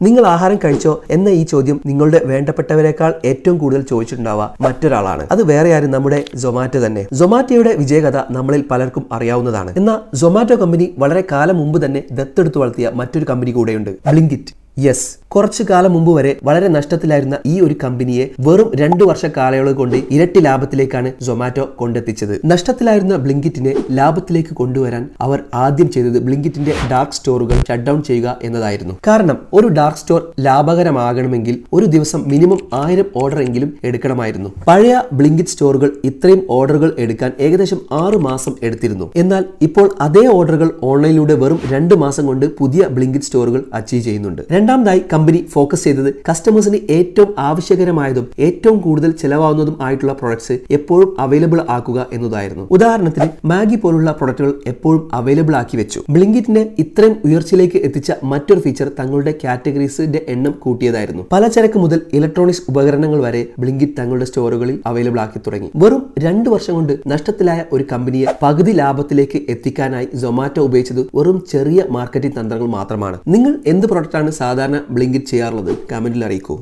നിങ്ങൾ ആഹാരം കഴിച്ചോ എന്ന ഈ ചോദ്യം നിങ്ങളുടെ വേണ്ടപ്പെട്ടവരെക്കാൾ ഏറ്റവും കൂടുതൽ ചോദിച്ചിട്ടുണ്ടാവുക മറ്റൊരാളാണ്. അത് വേറെ ആരും നമ്മുടെ സൊമാറ്റോ തന്നെ. സൊമാറ്റോയുടെ വിജയകഥ നമ്മളിൽ പലർക്കും അറിയാവുന്നതാണ്. എന്നാൽ സൊമാറ്റോ കമ്പനി വളരെ കാലം മുമ്പ് തന്നെ ദത്തെടുത്ത് വളർത്തിയ മറ്റൊരു കമ്പനി കൂടെയുണ്ട്, ബ്ലിങ്കിറ്റ്. യെസ്, കുറച്ചു കാലം മുമ്പ് വരെ വളരെ നഷ്ടത്തിലായിരുന്ന ഈ ഒരു കമ്പനിയെ വെറും 2 വർഷ കാലയളവ് കൊണ്ട് ഇരട്ടി ലാഭത്തിലേക്കാണ് സൊമാറ്റോ കൊണ്ടെത്തിച്ചത്. നഷ്ടത്തിലായിരുന്ന ബ്ലിങ്കിറ്റിനെ ലാഭത്തിലേക്ക് കൊണ്ടുവരാൻ അവർ ആദ്യം ചെയ്തത് ബ്ലിങ്കിറ്റിന്റെ ഡാർക്ക് സ്റ്റോറുകൾ ഷട്ട് ഡൗൺ ചെയ്യുക എന്നതായിരുന്നു. കാരണം ഒരു ഡാർക്ക് സ്റ്റോർ ലാഭകരമാകണമെങ്കിൽ ഒരു ദിവസം മിനിമം 1000 ഓർഡർ എങ്കിലും എടുക്കണമായിരുന്നു. പഴയ ബ്ലിങ്കിറ്റ് സ്റ്റോറുകൾ ഇത്രയും ഓർഡറുകൾ എടുക്കാൻ ഏകദേശം 6 മാസം എടുത്തിരുന്നു. എന്നാൽ ഇപ്പോൾ അതേ ഓർഡറുകൾ ഓൺലൈനിലൂടെ വെറും 2 മാസം കൊണ്ട് പുതിയ ബ്ലിങ്കിറ്റ് സ്റ്റോറുകൾ അച്ചീവ് ചെയ്യുന്നുണ്ട്. രണ്ടാമതായി കമ്പനി ഫോക്കസ് ചെയ്തത് കസ്റ്റമേഴ്സിന് ഏറ്റവും ആവശ്യകരമായതും ഏറ്റവും കൂടുതൽ ചെലവാകുന്നതും ആയിട്ടുള്ള പ്രൊഡക്ട്സ് എപ്പോഴും അവൈലബിൾ ആക്കുക എന്നതായിരുന്നു. ഉദാഹരണത്തിന് മാഗി പോലുള്ള പ്രൊഡക്റ്റുകൾ എപ്പോഴും അവൈലബിൾ ആക്കി വെച്ചു. ബ്ലിങ്കിറ്റിനെ ഇത്രയും ഉയർച്ചയിലേക്ക് എത്തിച്ച മറ്റൊരു ഫീച്ചർ തങ്ങളുടെ കാറ്റഗറീസിന്റെ എണ്ണം കൂട്ടിയതായിരുന്നു. പലചരക്ക് മുതൽ ഇലക്ട്രോണിക്സ് ഉപകരണങ്ങൾ വരെ ബ്ലിങ്കിറ്റ് തങ്ങളുടെ സ്റ്റോറുകളിൽ അവൈലബിൾ ആക്കി തുടങ്ങി. വെറും 2 വർഷം കൊണ്ട് നഷ്ടത്തിലായ ഒരു കമ്പനിയെ പകുതി ലാഭത്തിലേക്ക് എത്തിക്കാനായി സൊമാറ്റോ ഉപയോഗിച്ചത് വെറും ചെറിയ മാർക്കറ്റിംഗ് തന്ത്രങ്ങൾ മാത്രമാണ്. നിങ്ങൾ എന്ത് പ്രൊഡക്റ്റാണ് സാധാരണ ബ്ലിങ്കിറ്റ് ചെയ്യാറുള്ളത്? കമന്റിൽ അറിയിക്കൂ.